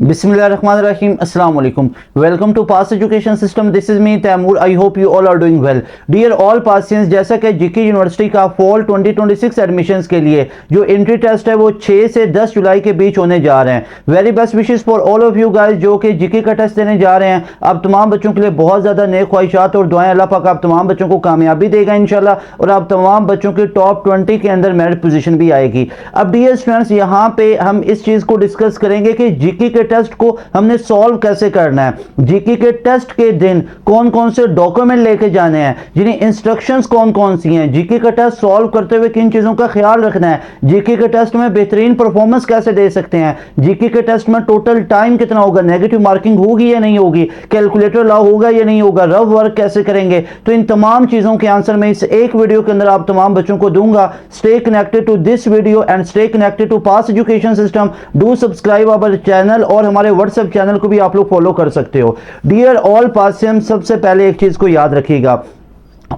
Bismillahirrahmanirrahim. Assalamu alaikum. Welcome to Pass Education System. This is me Taimur. I hope you all are doing well. Dear all Passians, जैसा कि GK university का fall 2026 admissions के लिए जो entry test है वो 6 से 10 जुलाई के बीच होने जा रहे हैं. Very best wishes for all of you guys जो कि जीके का टेस्ट देने जा रहे हैं. आप तमाम बच्चों के लिए बहुत ज़्यादा नेक ख्वाहिशात और दुआएं. अल्लाह पाक आप तमाम बच्चों को कामयाबी देगा इंशाल्लाह और आप तमाम बच्चों की टॉप 20 के अंदर मेरिट पोजीशन भी आएगी. अब डियर स्टूडेंट्स, यहाँ पे हम इस चीज़ को डिस्कस करेंगे कि जीके के टेस्ट को हमने सॉल्व कैसे करना है. जीके के टेस्ट के दिन कौन कौन से डॉक्यूमेंट लेके जाने हैं, जिन्हें इंस्ट्रक्शंस कौन कौन सी हैं, जीके का टेस्ट सॉल्व करते हुए किन चीज़ों का ख्याल रखना है, जीके के टेस्ट में बेहतरीन परफॉर्मेंस कैसे दे सकते हैं, जीके के टेस्ट में टोटल टाइम कितना होगा, नेगेटिव मार्किंग होगी या नहीं होगी, कैलकुलेटर लॉ होगा या नहीं होगा, रफ वर्क कैसे करेंगे. तो इन तमाम चीज़ों के आंसर मैं इस एक वीडियो के अंदर आप तमाम बच्चों को दूंगा. Stay connected to this video and stay connected to Pass Education System. Do subscribe our channel और हमारे व्हाट्सएप चैनल को भी आप लोग फॉलो कर सकते हो. डियर ऑल पासियंस, सबसे पहले एक चीज को याद रखिएगा.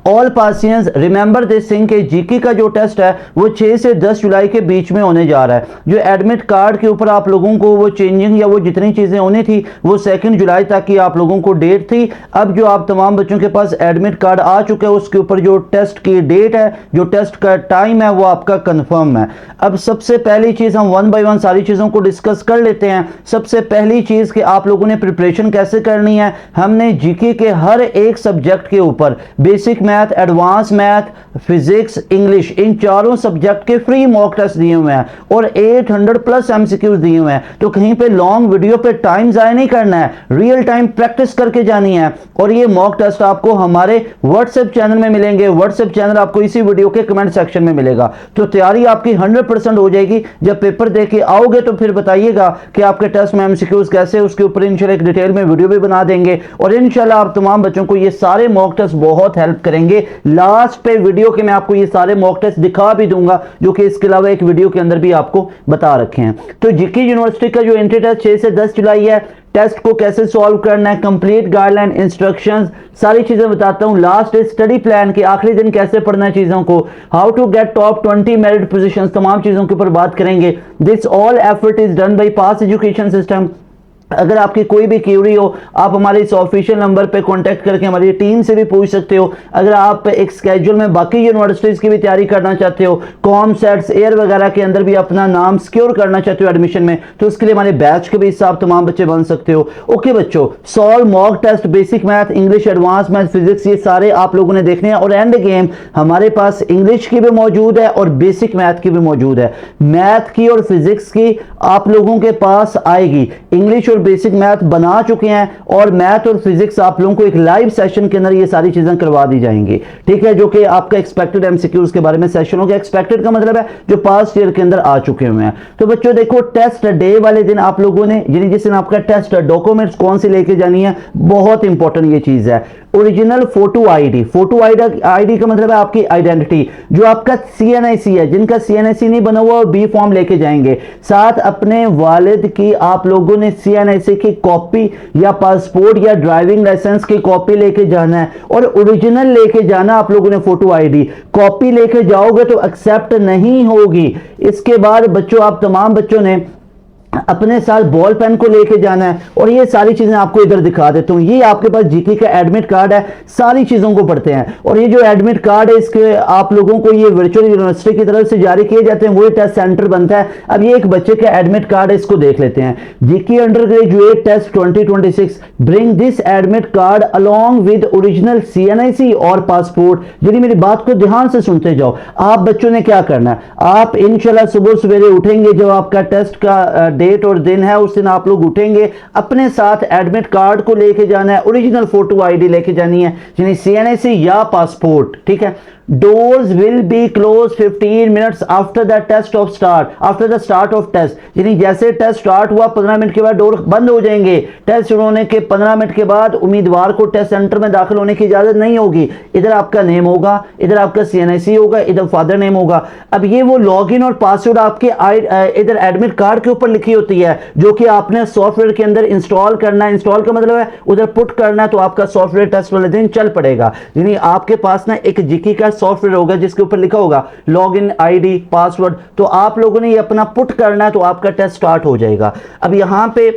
ऑल पासियंस रिमेंबर दिस थिंग के जीके का जो टेस्ट है वो 6 से 10 जुलाई के बीच में होने जा रहा है. जो एडमिट कार्ड के ऊपर आप लोगों को वो चेंजिंग या वो जितनी चीज़ें होनी थी वो 2 जुलाई तक की आप लोगों को डेट थी. अब जो आप तमाम बच्चों के पास एडमिट कार्ड आ चुका है उसके ऊपर जो टेस्ट की डेट है, जो टेस्ट का टाइम है वो आपका कन्फर्म है. अब सबसे पहली चीज़ हम 1 बाय 1 सारी चीज़ों को डिस्कस कर लेते हैं. सबसे पहली चीज़ कि आप लोगों ने प्रिपरेशन कैसे करनी है. हमने जीके के हर एक सब्जेक्ट के ऊपर basic math, advance math, physics, English, इन चारों सब्जेक्ट के फ्री मॉक टेस्ट दिए हुए हैं और 800 प्लस एमसीक्यूज दिए हुए हैं. तो कहीं पे लॉन्ग वीडियो पे टाइम जाया नहीं करना है, रियल टाइम प्रैक्टिस करके जानी है. और ये मॉक टेस्ट आपको हमारे व्हाट्सएप चैनल में मिलेंगे. व्हाट्सएप चैनल आपको इसी वीडियो के कमेंट सेक्शन में मिलेगा. तो तैयारी आपकी 100% हो जाएगी. जब पेपर दे के आओगे तो फिर बताइएगा कि आपके टेस्ट में एमसीक्यूज कैसे, उसके ऊपर इंशाल्लाह एक डिटेल में वीडियो भी बना देंगे और इंशाल्लाह आप तमाम बच्चों को ये सारे मॉक टेस्ट बहुत हेल्प करेंगे. लास्ट पे वीडियो के मैं आपको ये सारे मॉक टेस्ट दिखा भी दूंगा जो कि इसके अलावा एक वीडियो के अंदर भी आपको बता रखे हैं. तो जीके यूनिवर्सिटी का जो एंट्री टेस्ट 6 से 10 जुलाई है. टेस्ट को कैसे सॉल्व करना है, कंप्लीट गाइडलाइन, इंस्ट्रक्शंस, सारी चीजें बताता हूं. लास्ट स्टडी प्लान के आखिरी दिन कैसे पढ़ना है चीजों को, how to get top 20 merit positions, तमाम चीजों के ऊपर बात करेंगे. This all effort is done by Pass Education System. अगर आपकी कोई भी क्यूरी हो आप हमारे इस ऑफिशियल नंबर पे कांटेक्ट करके हमारी टीम से भी पूछ सकते हो. अगर आप एक स्केड्यूल में बाकी यूनिवर्सिटीज़ की भी तैयारी करना चाहते हो, कॉम सेट्स, एयर वगैरह के अंदर भी अपना नाम सिक्योर करना चाहते हो एडमिशन में, तो उसके लिए हमारे बैच के भी हिस्सा आप तमाम बच्चे बन सकते हो. ओके बच्चों, solve mock test, basic math, English, advance math, physics, ये सारे आप लोगों ने देखने हैं. और एंड गेम हमारे पास इंग्लिश की भी मौजूद है और बेसिक मैथ की भी मौजूद है. मैथ की और फिजिक्स की आप लोगों के पास आएगी. इंग्लिश और बेसिक मैथ बना चुके हैं और मैथ और फिजिक्स आप लोगों को एक लाइव सेशन के अंदर ये सारी चीजें करवा दी जाएंगी. ठीक है, जो कि आपका एक्सपेक्टेड एमसीक्यूज के बारे में सेशन होगा. एक्सपेक्टेड का मतलब है जो पास्ट ईयर के अंदर आ चुके हुए हैं. तो बच्चों देखो, टेस्ट डे वाले दिन आप लोगों ने यानी जिस दिन आपका टेस्ट डॉक्यूमेंट्स कौन सी लेके जानी है, बहुत इंपॉर्टेंट ये चीज है. Original photo ID. Photo ID का मतलब है आपकी आइडेंटिटी. जो आपका सीएनआईसी है, जिनका सीएनआईसी नहीं बना हुआ बी फॉर्म लेके जाएंगे. साथ अपने वालिद की आप लोगों ने सीएनआईसी की कॉपी या पासपोर्ट या ड्राइविंग लाइसेंस की कॉपी लेके जाना है और ओरिजिनल लेके जाना आप लोगों ने. फोटो आईडी कॉपी लेके जाओगे तो एक्सेप्ट नहीं होगी. इसके बाद बच्चों आप तमाम बच्चों ने अपने साथ बॉल पेन को लेके जाना है और ये सारी चीजें आपको इधर दिखा देता हूं. ये आपके पास जीके का एडमिट कार्ड है. सारी चीजों को पढ़ते हैं और ये जो एडमिट कार्ड है इसके आप लोगों को ये वर्चुअल यूनिवर्सिटी की तरफ से जारी किए जाते हैं. वही टेस्ट सेंटर बनता है. अब ये एक बच्चे का एडमिट कार्ड है, इसको देख लेते हैं. GK undergraduate test 2026 bring this admit card along with original CNIC और पासपोर्ट. यानी मेरी बात को ध्यान से सुनते जाओ. आप बच्चों ने क्या करना है, आप इंशाल्लाह सुबह सवेरे उठेंगे, जब आपका टेस्ट का डेट और दिन है उस दिन आप लोग उठेंगे, अपने साथ एडमिट कार्ड को लेके जाना है, ओरिजिनल फोटो आईडी लेके जानी है, यानी सीएनआईसी या पासपोर्ट. ठीक है. Doors will be closed 15 minutes after the test of start. After the start of test, यानी जैसे टेस्ट स्टार्ट हुआ 15 मिनट के बाद डोर बंद हो जाएंगे. टेस्ट शुरू होने के 15 मिनट के बाद उम्मीदवार को टेस्ट सेंटर में दाखिल होने की इजाजत नहीं होगी. इधर आपका नेम होगा, इधर आपका सीएनआईसी होगा, इधर फादर नेम होगा. अब ये वो लॉगिन और पासवर्ड आपके इधर एडमिट कार्ड के ऊपर लिखी होती है जो कि आपने सॉफ्टवेयर के अंदर इंस्टॉल करना है. इंस्टॉल का मतलब है उधर पुट करना है तो आपका सॉफ्टवेयर टेस्ट वाले दिन चल पड़ेगा. यानी आपके पास ना एक जीके का सॉफ्टवेयर होगा जिसके ऊपर लिखा होगा लॉगिन आईडी पासवर्ड. तो आप लोगों ने ये अपना पुट करना है तो आपका टेस्ट स्टार्ट हो जाएगा. अब यहां पे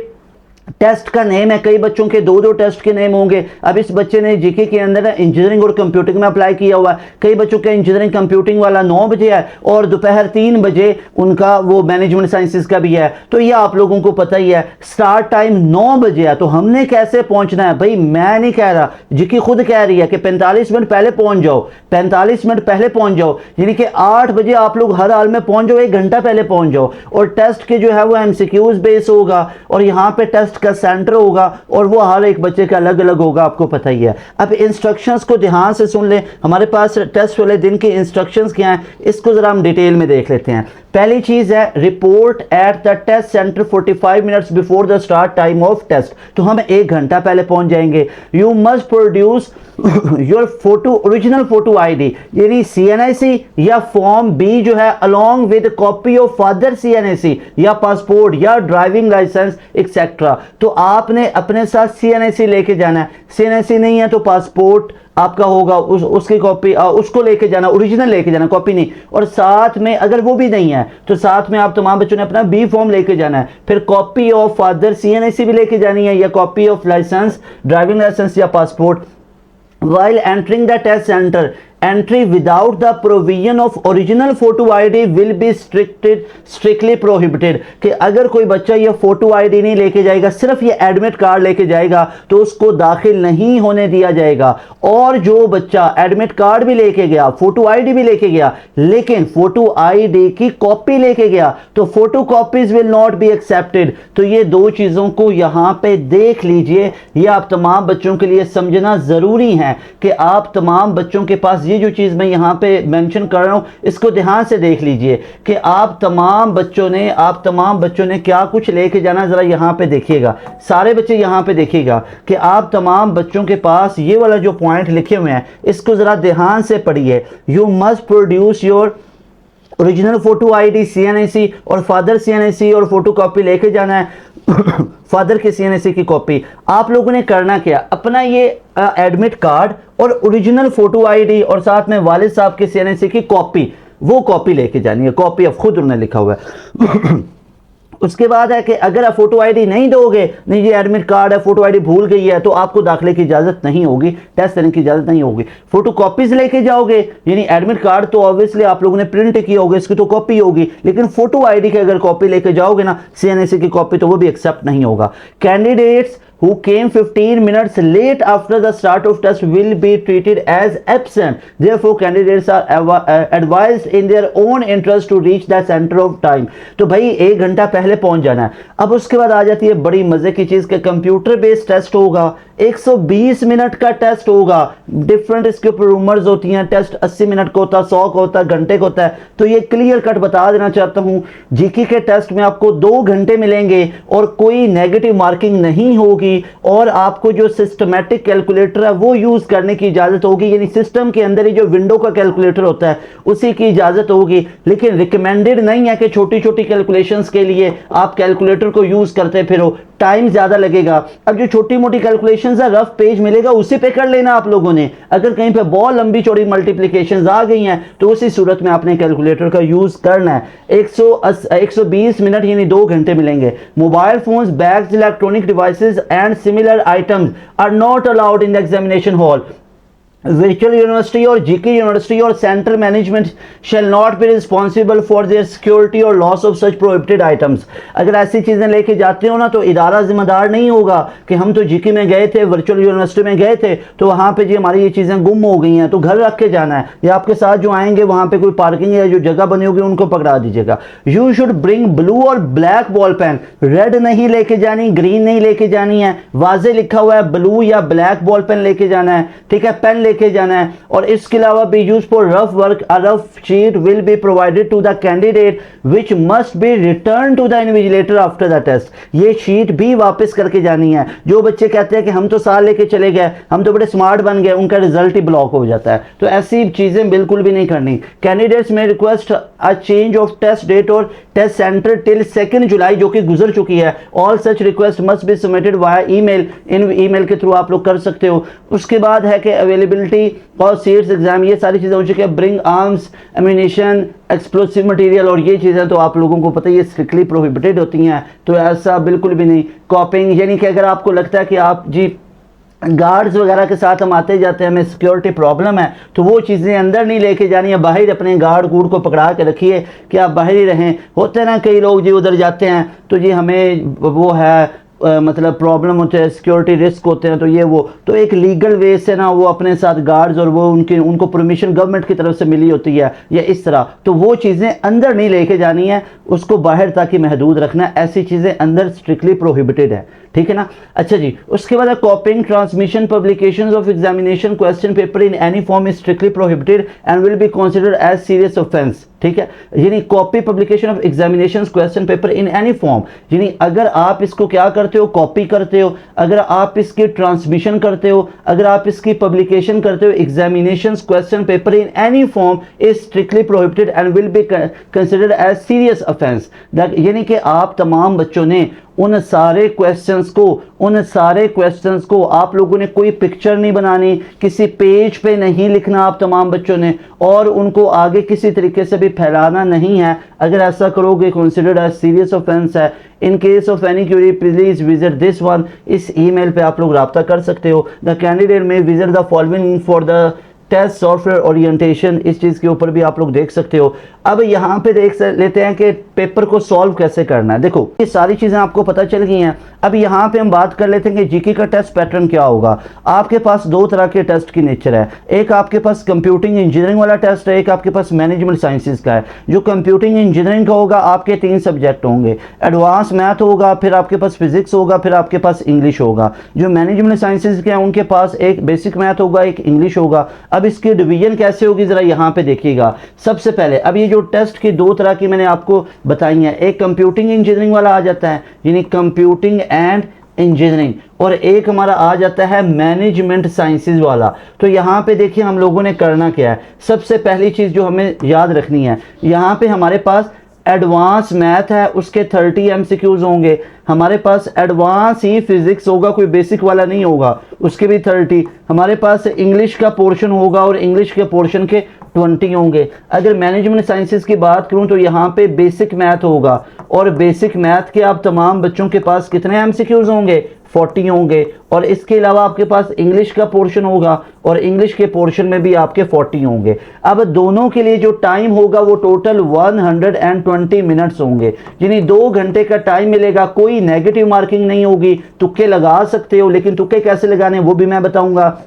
टेस्ट का नेम है, कई बच्चों के दो दो टेस्ट के नेम होंगे। अब इस बच्चे ने जीके के अंदर इंजीनियरिंग और कंप्यूटिंग में अप्लाई किया हुआ है, कई बच्चों का इंजीनियरिंग कंप्यूटिंग वाला 9 बजे है और दोपहर 3 बजे उनका वो मैनेजमेंट साइंसेज का भी है। तो ये आप लोगों को पता ही है, स्टार्ट टाइम 9 बजे है, तो हमने कैसे पहुंचना है भाई? मैं नहीं कह रहा, जीके खुद कह रही है कि 45 मिनट पहले पहुंच जाओ, 45 मिनट पहले पहुंच जाओ, यानी कि 8 बजे आप लोग हर हाल में पहुंच जाओ, 1 घंटा पहले पहुंच जाओ। और टेस्ट के जो है वो एमसीक्यूज बेस होगा और यहाँ पे टेस्ट का सेंटर होगा और वो हर एक बच्चे का अलग अलग होगा, आपको पता ही है। अब इंस्ट्रक्शंस को ध्यान से सुन लें, हमारे पास टेस्ट वाले दिन के इंस्ट्रक्शंस क्या हैं इसको जरा हम डिटेल में देख लेते हैं। पहली चीज है report at the test centre 45 minutes before the start time of test, तो हम 1 घंटा पहले पहुंच जाएंगे। You must produce your photo, original photo ID यानी सीएनआईसी या फॉर्म बी जो है along with copy of father CNIC या पासपोर्ट या ड्राइविंग लाइसेंस एक्सेट्रा। तो आपने अपने साथ सीएनआईसी लेके जाना है, सीएनआईसी नहीं है तो पासपोर्ट आपका होगा, उसकी कॉपी उसको लेके जाना, ओरिजिनल लेके जाना, कॉपी नहीं। और साथ में अगर वो भी नहीं है तो साथ में आप तमाम बच्चों ने अपना बी फॉर्म लेके जाना है, फिर कॉपी ऑफ फादर सीएनआईसी भी लेके जानी है या copy of licence, driving licence या passport. While entering the test center, entry without the provision of original photo ID will be strictly prohibited। कि अगर कोई बच्चा ये फोटो आईडी नहीं लेके जाएगा, सिर्फ ये एडमिट कार्ड लेके जाएगा तो उसको दाखिल नहीं होने दिया जाएगा। और जो बच्चा एडमिट कार्ड भी लेके गया, फोटो आईडी भी लेके गया, लेकिन फोटो आईडी की कॉपी लेके गया तो photo copies will not be accepted. तो ये दो चीजों को यहां पे देख लीजिए, ये आप तमाम बच्चों के लिए समझना जरूरी है कि आप तमाम बच्चों के पास ये जो चीज मैं यहां पे मेंशन कर रहा हूं इसको ध्यान से देख लीजिए कि आप तमाम बच्चों ने क्या कुछ लेके जाना। जरा यहां पे देखिएगा, सारे बच्चे यहां पे देखिएगा कि आप तमाम बच्चों के पास ये वाला जो पॉइंट लिखे हुए हैं इसको जरा ध्यान से पढ़िए। You must produce your original photo ID CNIC और फादर सीएनआईसी और फोटो कॉपी लेके जाना है फादर के सीएनआईसी की कॉपी। आप लोगों ने करना क्या, अपना ये एडमिट कार्ड और ओरिजिनल फोटो आईडी और साथ में वालिद साहब के सीएनआईसी की कॉपी, वो कॉपी लेके जानी है, कॉपी ऑफ, खुद उन्होंने लिखा हुआ है। उसके बाद है कि अगर आप फोटो आईडी नहीं दोगे, नहीं ये एडमिट कार्ड है, फोटो आईडी भूल गई है, तो आपको दाखिले की इजाजत नहीं होगी, टेस्ट देने की इजाजत नहीं होगी। फोटो कॉपीज लेके जाओगे, यानी एडमिट कार्ड तो ऑब्वियसली आप लोगों ने प्रिंट किया होगा, इसकी तो कॉपी होगी, लेकिन फोटो आईडी की अगर कॉपी लेके जाओगे ना, सीएनआईसी की कॉपी, तो वो भी एक्सेप्ट नहीं होगा। Candidates who came 15 minutes late after the start of test will be treated as absent. Therefore, candidates are advised in their own interest to reach the center of time. तो भाई 1 घंटा पहले पहुंच जाना है। अब उसके बाद आ जाती है बड़ी मजे की चीज के कंप्यूटर बेस्ड टेस्ट होगा, 120 मिनट का टेस्ट होगा। डिफरेंट इसके ऊपर रूमर्स होती हैं, टेस्ट 80 मिनट का होता है, 100 का होता है, घंटे का होता है। तो ये क्लियर कट बता देना चाहता हूं, जीके के टेस्ट में आपको 2 घंटे मिलेंगे और कोई नेगेटिव मार्किंग नहीं होगी और आपको जो सिस्टमैटिक कैलकुलेटर है वो यूज करने की इजाजत होगी, यानी सिस्टम के अंदर ही जो विंडो का कैलकुलेटर होता है उसी की इजाजत होगी। लेकिन रिकमेंडेड नहीं है कि छोटी छोटी कैलकुलेशंस के लिए आप कैलकुलेटर को यूज करते फिरो, टाइम ज्यादा लगेगा। अब जो छोटी मोटी कैलकुलेशंस है, रफ पेज मिलेगा, उसी पे कर लेना आप लोगों ने। अगर कहीं पे बहुत लंबी चौड़ी मल्टीप्लिकेशंस आ गई हैं तो उसी सूरत में आपने कैलकुलेटर का यूज करना है। 120 मिनट यानी 2 घंटे मिलेंगे। Mobile phones, bags, electronic devices and similar items are not allowed in the examination hall. Virtual University और GK University और Center Management shall not be responsible for their security or loss of such prohibited items। अगर ऐसी चीज़ें लेके जाते हो ना तो इदारा जिम्मेदार नहीं होगा कि हम तो GK में गए थे, वर्चुअल यूनिवर्सिटी में गए थे, तो वहाँ पे जी हमारी ये चीज़ें गुम हो गई हैं, तो घर रख के जाना है, या आपके साथ जो आएंगे वहाँ पे कोई पार्किंग या जो जगह बनी होगी उनको पकड़ा दीजिएगा। यू शुड ब्रिंग ब्लू और ब्लैक बॉल पेन, रेड नहीं लेके जानी, ग्रीन नहीं लेके जानी है, वाजे लिखा हुआ है ब्लू या ब्लैक बॉल पेन लेके जाना है, ठीक है, पेन लेके जाना है। और इसके अलावा भी use for rough work, a rough sheet will be provided to the candidate which must be return to the invigilator after the test. ये शीट भी वापस करके जानी है। जो बच्चे कहते हैं कि हम तो साल लेके चले गए, हम तो बड़े स्मार्ट बन गए, उनका रिजल्ट ही ब्लॉक हो जाता है, तो ऐसी चीजें बिल्कुल भी नहीं करनी। Candidates may request a change of test date और टेस्ट सेंटर टिल 2 जुलाई जो कि गुजर चुकी है। All such request must be submitted via email, इन ईमेल के थ्रू आप लोग कर सकते हो। उसके बाद है कि अवेलेबिलिटी और सीट्स एग्जाम, ये सारी चीज़ें हो चुकी है। Bring arms, ammunition, explosive material, और ये चीज़ें तो आप लोगों को पता है ये स्ट्रिक्टली प्रोहिबिटेड होती हैं, तो ऐसा बिल्कुल भी नहीं। कॉपिंग, यानी कि अगर आपको लगता है कि आप जी गार्ड्स वगैरह के साथ हम आते जाते हैं, हमें सिक्योरिटी प्रॉब्लम है, तो वो चीज़ें अंदर नहीं लेके जानी है, बाहर अपने गार्ड कूड को पकड़ा के रखिए कि आप बाहर ही रहें। होते हैं ना कई लोग जी उधर जाते हैं तो जी हमें वो है मतलब प्रॉब्लम होते हैं, सिक्योरिटी रिस्क होते हैं, तो ये वो तो एक लीगल वे से ना वो अपने साथ गार्ड्स और वो उनको परमिशन गवर्नमेंट की तरफ से मिली होती है या इस तरह, तो वो चीज़ें अंदर नहीं लेके जानी है, उसको बाहर ताकि महदूद रखना है। ऐसी चीज़ें अंदर स्ट्रिक्टली प्रोहिबिटेड है, ठीक है ना। अच्छा जी, उसके बाद copying, transmission, publication of examination question paper in any form is strictly prohibited and will be considered as serious offence, ठीक है। यानी copy, publication of examination question paper in any form, यानी अगर आप इसको क्या करते हो, कॉपी करते हो, अगर आप इसकी ट्रांसमिशन करते हो, अगर आप इसकी पब्लिकेशन करते हो, examination question paper in any form is strictly prohibited and will be considered as serious offence. यानी कि आप तमाम बच्चों ने उन सारे क्वेश्चंस को आप लोगों ने कोई पिक्चर नहीं बनानी, किसी पेज पे नहीं लिखना आप तमाम बच्चों ने, और उनको आगे किसी तरीके से भी फैलाना नहीं है। अगर ऐसा करोगे कंसिडर्ड एज सीरियस ऑफेंस है। In case of any query please visit this one, इस ईमेल पे आप लोग रब्ता कर सकते हो। The candidate may visit the following for the test software orientation, इस चीज़ के ऊपर भी आप लोग देख सकते हो। अब यहाँ पे देख लेते हैं कि पेपर को सॉल्व कैसे करना है। देखो ये सारी चीज़ें आपको पता चल गई हैं। अब यहाँ पे हम बात कर लेते हैं कि जीके का टेस्ट पैटर्न क्या होगा। आपके पास 2 तरह के टेस्ट की नेचर है, एक आपके पास कंप्यूटिंग इंजीनियरिंग वाला टेस्ट है, एक आपके पास मैनेजमेंट साइंसेज का है। जो कंप्यूटिंग इंजीनियरिंग का होगा आपके 3 सब्जेक्ट होंगे, एडवांस मैथ होगा, फिर आपके पास फिजिक्स होगा, फिर आपके पास इंग्लिश होगा। जो मैनेजमेंट साइंसेज के हैं उनके पास एक बेसिक मैथ होगा, एक इंग्लिश होगा। अब इसकी डिवीजन कैसे होगी जरा यहाँ पे देखिएगा। सबसे पहले अब ये जो टेस्ट की 2 तरह की मैंने आपको बताई है, एक कंप्यूटिंग इंजीनियरिंग वाला आ जाता है यानी कंप्यूटिंग एंड इंजीनियरिंग, और एक हमारा आ जाता है मैनेजमेंट साइंसेज वाला। तो यहाँ पे देखिए हम लोगों ने करना क्या है। सबसे पहली चीज़ जो हमें याद रखनी है, यहाँ पे हमारे पास एडवांस मैथ है, उसके 30 MCQs होंगे। हमारे पास एडवांस ही फिजिक्स होगा, कोई बेसिक वाला नहीं होगा, उसके भी 30। हमारे पास इंग्लिश का पोर्शन होगा और इंग्लिश के पोर्शन के 20 होंगे। अगर मैनेजमेंट साइंसेज की बात करूं तो यहाँ पे बेसिक मैथ होगा, और बेसिक मैथ के आप तमाम बच्चों के पास कितने MCQs होंगे, 40 होंगे। और इसके अलावा आपके पास इंग्लिश का पोर्शन होगा, और इंग्लिश के पोर्शन में भी आपके 40 होंगे। अब दोनों के लिए जो टाइम होगा वो टोटल 120 मिनट्स होंगे, यानी 2 घंटे का टाइम मिलेगा। कोई नेगेटिव मार्किंग नहीं होगी, तुक्के लगा सकते हो, लेकिन तुक्के कैसे लगाने वो भी मैं बताऊंगा।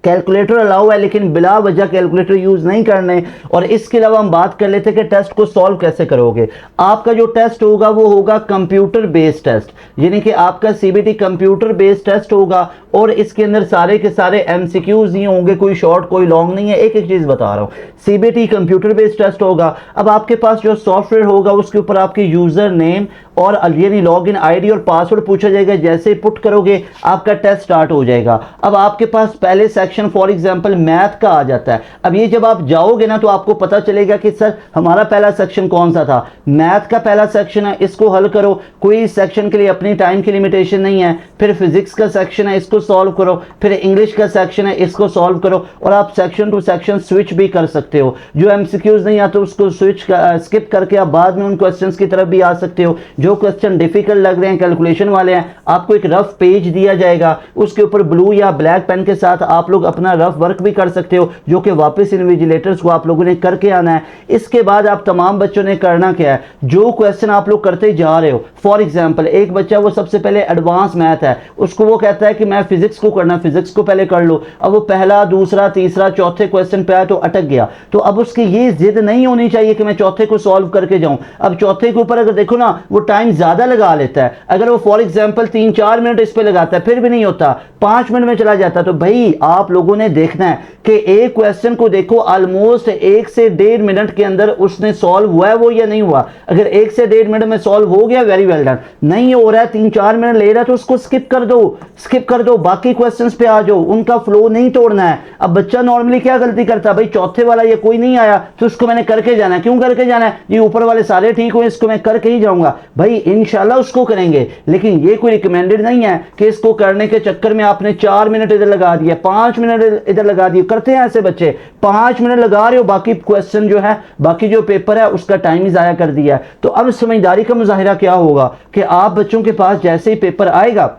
कैलकुलेटर अलाउ है लेकिन बिला वजह कैलकुलेटर यूज नहीं करने। और इसके अलावा हम बात कर लेते हैं कि टेस्ट को सॉल्व कैसे करोगे। आपका जो टेस्ट होगा वो होगा कंप्यूटर बेस्ड टेस्ट, यानी कि आपका सीबीटी कंप्यूटर बेस्ड टेस्ट होगा, और इसके अंदर सारे के सारे एमसीक्यूज ही होंगे, कोई शॉर्ट कोई लॉन्ग नहीं है। एक एक चीज बता रहा हूं, सीबीटी कंप्यूटर बेस्ड टेस्ट होगा। अब आपके पास जो सॉफ्टवेयर होगा उसके ऊपर आपके यूजर नेम और यानी लॉगिन आईडी और पासवर्ड पूछा जाएगा। जैसे पुट करोगे आपका टेस्ट स्टार्ट हो जाएगा। अब आपके पास पहले सेक्शन फॉर एग्जांपल मैथ का आ जाता है। अब ये जब आप जाओगे ना तो आपको पता चलेगा कि सर हमारा पहला सेक्शन कौन सा था, मैथ का पहला सेक्शन है, इसको हल करो। कोई सेक्शन के लिए अपनी टाइम की लिमिटेशन नहीं है। फिर फिजिक्स का सेक्शन है, इसको सॉल्व करो। फिर इंग्लिश का सेक्शन है, इसको सॉल्व करो। और आप सेक्शन टू सेक्शन स्विच भी कर सकते हो। जो एमसीक्यूज नहीं आते उसको स्किप करके आप बाद में उन क्वेश्चंस की तरफ भी आ सकते हो। जो क्वेश्चन डिफिकल्ट लग रहे हैं, कैलकुलेशन वाले हैं, आपको एक रफ पेज दिया जाएगा, उसके ऊपर ब्लू या ब्लैक पेन के साथ आप लोग अपना रफ वर्क भी कर सकते हो, जो कि वापस इन्विजिलेटर्स को आप लोगों ने करके आना है। इसके बाद आप तमाम बच्चों ने करना क्या है, जो क्वेश्चन आप लोग करते जा रहे हो। फॉर एग्जाम्पल एक बच्चा वो सबसे पहले एडवांस मैथ है, उसको वो कहता है कि मैं फिजिक्स को करना, फिजिक्स को पहले कर लो। अब वो पहला दूसरा तीसरा चौथे क्वेश्चन पे आया तो अटक गया। तो अब उसकी ये जिद नहीं होनी चाहिए कि मैं चौथे को सॉल्व करके जाऊं। अब चौथे के ऊपर अगर देखो ना वो टाइम ज़्यादा लगा लेता है, अगर वो फॉर एग्जाम्पल 3-4 मिनट इस पर लगाता है फिर भी नहीं होता, 5 मिनट में चला जाता, तो भाई आप लोगों ने देखना है कि एक क्वेश्चन को देखो ऑलमोस्ट 1 से 1.5 मिनट के अंदर उसने सॉल्व हुआ है वो या नहीं हुआ। अगर 1 से 1.5 मिनट में सॉल्व हो गया वेरी वेल डन, नहीं हो रहा है 3-4 मिनट ले रहा है तो उसको स्किप कर दो, बाकी क्वेश्चंस पे आ जाओ, उनका फ्लो नहीं तोड़ना है। अब बच्चा नॉर्मली क्या गलती करता है, भाई चौथे वाला ये कोई नहीं आया तो उसको मैंने करके जाना है, क्यों करके जाना है, ये ऊपर वाले सारे ठीक हुए इसको मैं करके ही जाऊंगा, भाई इंशाल्लाह उसको करेंगे, लेकिन ये कोई रिकमेंडेड नहीं है कि इसको करने के चक्कर में आपने 4 मिनट इधर लगा दिया, 5 मिनट इधर लगा दिए। करते हैं ऐसे बच्चे, 5 मिनट लगा रहे हो, बाकी क्वेश्चन जो है, बाकी जो पेपर है उसका टाइम ही जाया कर दिया है। तो अब समझदारी का मुजाहिरा क्या होगा कि आप बच्चों के पास जैसे ही पेपर आएगा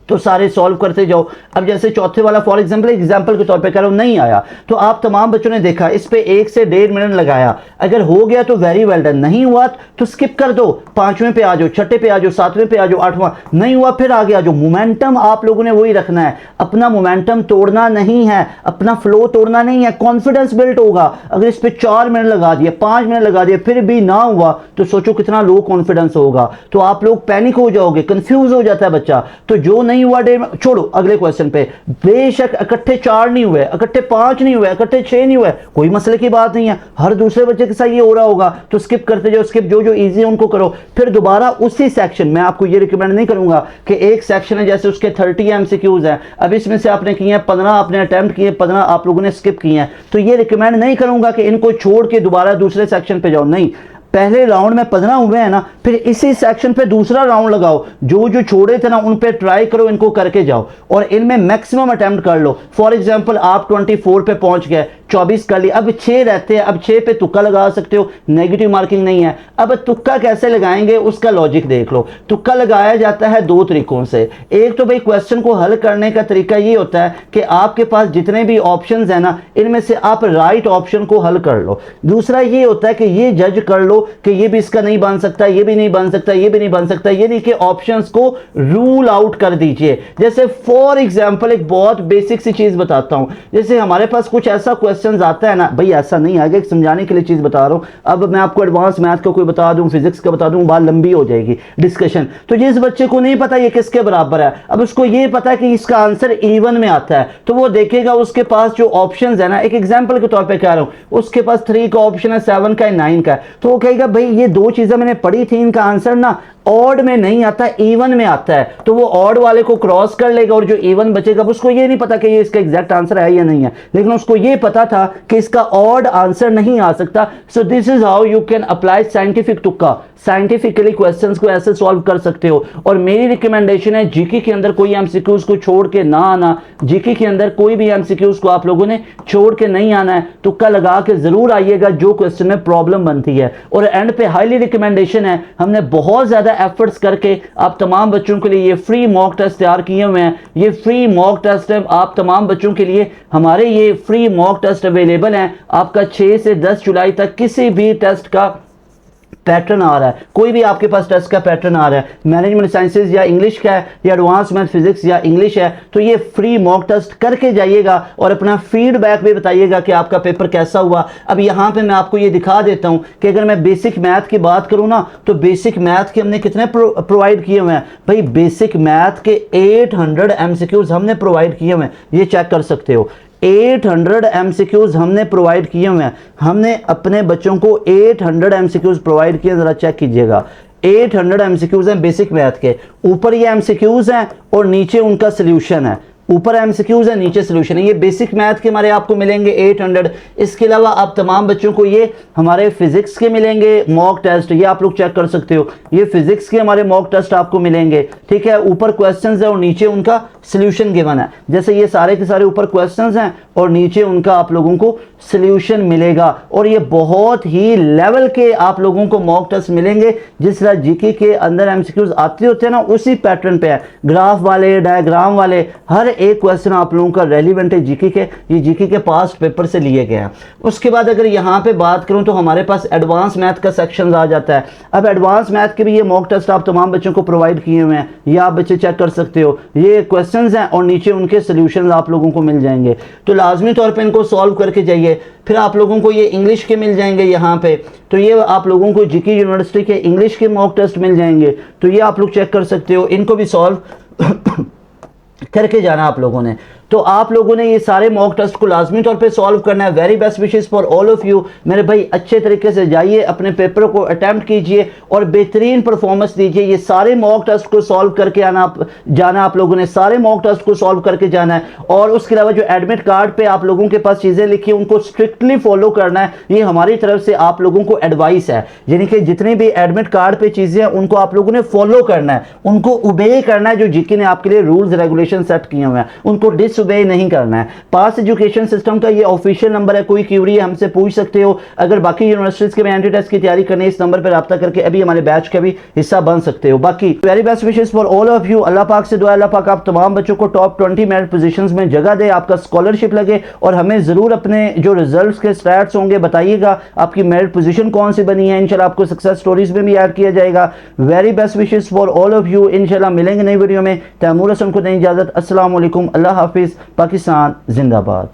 तो सारे सॉल्व करते जाओ। अब जैसे चौथे वाला फॉर एग्जांपल के तौर पे कह रहा हूं नहीं आया, तो आप तमाम बच्चों ने देखा इस पे 1 से 1.5 मिनट लगाया, अगर हो गया तो वेरी वेल डन, नहीं हुआ तो स्किप कर दो, 5वें पे आ जाओ, 6ठे पे आ जाओ, 7वें पे आ जाओ, 8वां नहीं हुआ फिर आगे आ जाओ। मोमेंटम आप लोगों ने वही रखना है, अपना मोमेंटम तोड़ना नहीं है, अपना फ्लो तोड़ना नहीं है, कॉन्फिडेंस बिल्ड होगा। अगर इस पे 4 मिनट लगा दिए, 5 मिनट लगा दिए फिर भी ना हुआ तो सोचो कितना लो कॉन्फिडेंस होगा, तो आप लोग पैनिक हो जाओगे, कंफ्यूज हो जाता है बच्चा। तो जो नहीं हुआ छोड़ो, अगले क्वेश्चन पे, बेशक इकट्ठे 4 नहीं हुए, इकट्ठे 5 नहीं हुए, इकट्ठे 6 नहीं हुए, कोई मसले की बात नहीं है, हर दूसरे बच्चे के साथ ये हो रहा होगा, तो स्किप करते जाओ, स्किप जो इजी है उनको करो। फिर दोबारा उसी सेक्शन में, आपको ये रिकमेंड नहीं करूंगा कि एक सेक्शन है जैसे उसके 30 एमसीक्यूज हैं, अब इसमें से आपने किए 15, आपने अटेम्प्ट किए 15, आप लोगों ने स्किप किए हैं, तो ये रिकमेंड नहीं करूंगा कि इनको छोड़ के दोबारा दूसरे सेक्शन पे जाओ, नहीं, पहले राउंड में 15 हुए हैं ना, फिर इसी सेक्शन पे दूसरा राउंड लगाओ, जो छोड़े थे ना उन पे ट्राई करो, इनको करके जाओ और इनमें मैक्सिमम अटेम्प्ट कर लो। फॉर एग्जांपल आप 24 पे पहुंच गए, 24 कर ली, अब 6 रहते हैं, अब 6 पे तुक्का लगा सकते हो, नेगेटिव मार्किंग नहीं है। अब तुक्का कैसे लगाएंगे उसका लॉजिक देख लो। तुक्का लगाया जाता है 2 तरीकों से, एक तो भाई क्वेश्चन को हल करने का तरीका ये होता है कि आपके पास जितने भी ऑप्शंस हैं ना, इनमें से आप राइट ऑप्शन को हल कर लो। दूसरा ये होता है कि ये जज कर लो कि ये भी इसका नहीं बन सकता, ये भी नहीं बन सकता, ये भी नहीं बन सकता, ये नहीं कि ऑप्शंस को रूल आउट कर दीजिए। जैसे फॉर एग्जांपल एक बहुत बेसिक सी चीज बताता हूं, जैसे हमारे पास कुछ ऐसा क्वेश्चन आता है ना, भाई ऐसा नहीं आगे समझाने के लिए चीज बता रहा हूं, अब मैं आपको एडवांस मैथ का कोई बता दूं, फिजिक्स का बता दूं, बात लंबी हो जाएगी डिस्कशन। तो जिस बच्चे को नहीं पता ये किसके बराबर है, अब उसको ये पता है कि इसका आंसर इवन में आता है, तो वो देखेगा उसके पास जो ऑप्शंस है ना, एक एग्जांपल के तौर पे कह रहा हूं, उसके पास 3 का ऑप्शन है, 7 का है, 9 का है, तो वो कहेगा भाई ये 2 चीजें मैंने पढ़ी थी, इनका आंसर ना ऑड में नहीं आता, इवन में आता है, तो वो ऑड वाले को क्रॉस कर लेगा और जो इवन बचेगा उसको ये नहीं पता कि ये इसका एग्जैक्ट आंसर है या नहीं है, लेकिन उसको ये पता था कि इसका ऑड आंसर नहीं आ सकता। So this is how you can apply scientific तुक्का, साइंटिफिकली क्वेश्चंस को ऐसे सॉल्व कर सकते हो। और मेरी रिकमेंडेशन है जीके के अंदर कोई एमसीक्यूज को छोड़ के ना आना, जीके के अंदर कोई भी एमसीक्यूज को आप लोगों ने छोड़ के नहीं आना है, तुक्का लगा के जरूर आइएगा जो क्वेश्चन में प्रॉब्लम बनती है। और एंड पे हाईली रिकमेंडेशन है, हमने बहुत ज्यादा एफर्ट्स करके आप तमाम बच्चों के लिए ये फ्री मॉक टेस्ट तैयार किए हुए हैं। ये फ्री मॉक टेस्ट है आप तमाम बच्चों के लिए, हमारे ये फ्री मॉक टेस्ट अवेलेबल हैं। आपका 6 से 10 जुलाई तक किसी भी टेस्ट का पैटर्न आ रहा है, कोई भी आपके पास टेस्ट का पैटर्न आ रहा है, मैनेजमेंट साइंसेज या इंग्लिश का है या एडवांस मैथ फिजिक्स या इंग्लिश है, तो ये फ्री मॉक टेस्ट करके जाइएगा और अपना फीडबैक भी बताइएगा कि आपका पेपर कैसा हुआ। अब यहाँ पे मैं आपको ये दिखा देता हूँ कि अगर मैं बेसिक मैथ की बात करूँ ना, तो बेसिक मैथ के हमने कितने प्रोवाइड किए हुए हैं भाई, बेसिक मैथ के 800 एमसीक्यूज हमने प्रोवाइड किए हुए हैं, ये चेक कर सकते हो। 800 एमसीक्यूज हमने प्रोवाइड किए हुए हैं, हमने अपने बच्चों को 800 एमसीक्यूज प्रोवाइड किए, जरा चेक कीजिएगा। 800 एमसीक्यूज हैं बेसिक मैथ के, ऊपर ये एमसीक्यूज हैं और नीचे उनका सोल्यूशन है, ऊपर एमसीक्यूज है नीचे सोल्यूशन है। ये बेसिक मैथ के हमारे आपको मिलेंगे 800। इसके अलावा आप तमाम बच्चों को ये हमारे फिजिक्स के मिलेंगे मॉक टेस्ट, ये आप लोग चेक कर सकते हो, ये फिजिक्स के हमारे मॉक टेस्ट आपको मिलेंगे, ठीक है। ऊपर क्वेश्चंस है और नीचे उनका सोल्यूशन गिवन है, जैसे ये सारे के सारे ऊपर क्वेश्चंस हैं और नीचे उनका आप लोगों को सोल्यूशन मिलेगा। और ये बहुत ही लेवल के आप लोगों को मॉक टेस्ट मिलेंगे, जिस तरह जीके के अंदर एमसीक्यूज आते होते हैं ना, उसी पैटर्न पे है, ग्राफ वाले, डायग्राम वाले, हर एक क्वेश्चन आप लोगों का रेलिवेंट है जीके के, ये जीके के पास्ट पेपर से लिए गए हैं। उसके बाद अगर यहाँ पे बात करूँ तो हमारे पास एडवांस मैथ का सेक्शन आ जाता है। अब एडवांस मैथ के भी ये मॉक टेस्ट आप तमाम बच्चों को प्रोवाइड किए हुए हैं, ये आप बच्चे चेक कर सकते हो। ये क्वेश्चंस हैं और नीचे उनके सोल्यूशन आप लोगों को मिल जाएंगे, तो लाजमी तौर पर इनको सॉल्व करके जाइए। फिर आप लोगों को ये इंग्लिश के मिल जाएंगे यहाँ पे, तो ये आप लोगों को जीके यूनिवर्सिटी के इंग्लिश के मॉक टेस्ट मिल जाएंगे, तो ये आप लोग चेक कर सकते हो। इनको भी सॉल्व करके जाना आप लोगों ने। तो आप लोगों ने ये सारे मॉक टेस्ट को लाजमी तौर पे सॉल्व करना है। Very best wishes for all of you मेरे भाई, अच्छे तरीके से जाइए, अपने पेपर को अटेम्प्ट कीजिए और बेहतरीन परफॉर्मेंस दीजिए। ये सारे मॉक टेस्ट को सॉल्व करके जाना आप लोगों ने, सारे मॉक टेस्ट को सॉल्व करके जाना है। और उसके अलावा जो एडमिट कार्ड पे आप लोगों के पास चीज़ें लिखी है उनको स्ट्रिक्टली फॉलो करना है। ये हमारी तरफ से आप लोगों को एडवाइस है, यानी कि जितनी भी एडमिट कार्ड पे चीज़ें हैं उनको आप लोगों ने फॉलो करना है, उनको ओबे करना है। जो जीके ने आपके लिए रूल्स रेगुलेशन सेट किए हुए हैं उनको डिसओबे नहीं करना है। पास एजुकेशन सिस्टम का ये ऑफिशियल नंबर है, कोई क्यूरी है हमसे पूछ सकते हो। अगर बाकी यूनिवर्सिटीज के भी एंट्री टेस्ट की तैयारी करनी है, इस नंबर पर रब्ता करके अभी हमारे बैच का भी हिस्सा बन सकते हो। बाकी very best wishes for all of you. अल्लाह पाक से दुआ, अल्लाह पाक आप तमाम बच्चों को टॉप 20 मेरिट पोजीशंस में जगह दे, आपका स्कॉलरशिप लगे। और हमें जरूर अपने जो रिजल्ट्स के स्टैट्स होंगे बताइएगा, आपकी मेरिट पोजीशन कौन सी बनी है। इंशाल्लाह आपको सक्सेस स्टोरीज में भी ऐड किया जाएगा। Very best wishes for all of you. इंशाल्लाह मिलेंगे नई वीडियो में। तैमूर हसन को दें इजाजत। अस्सलाम वालेकुम, अल्लाह हाफिज, पाकिस्तान जिंदाबाद।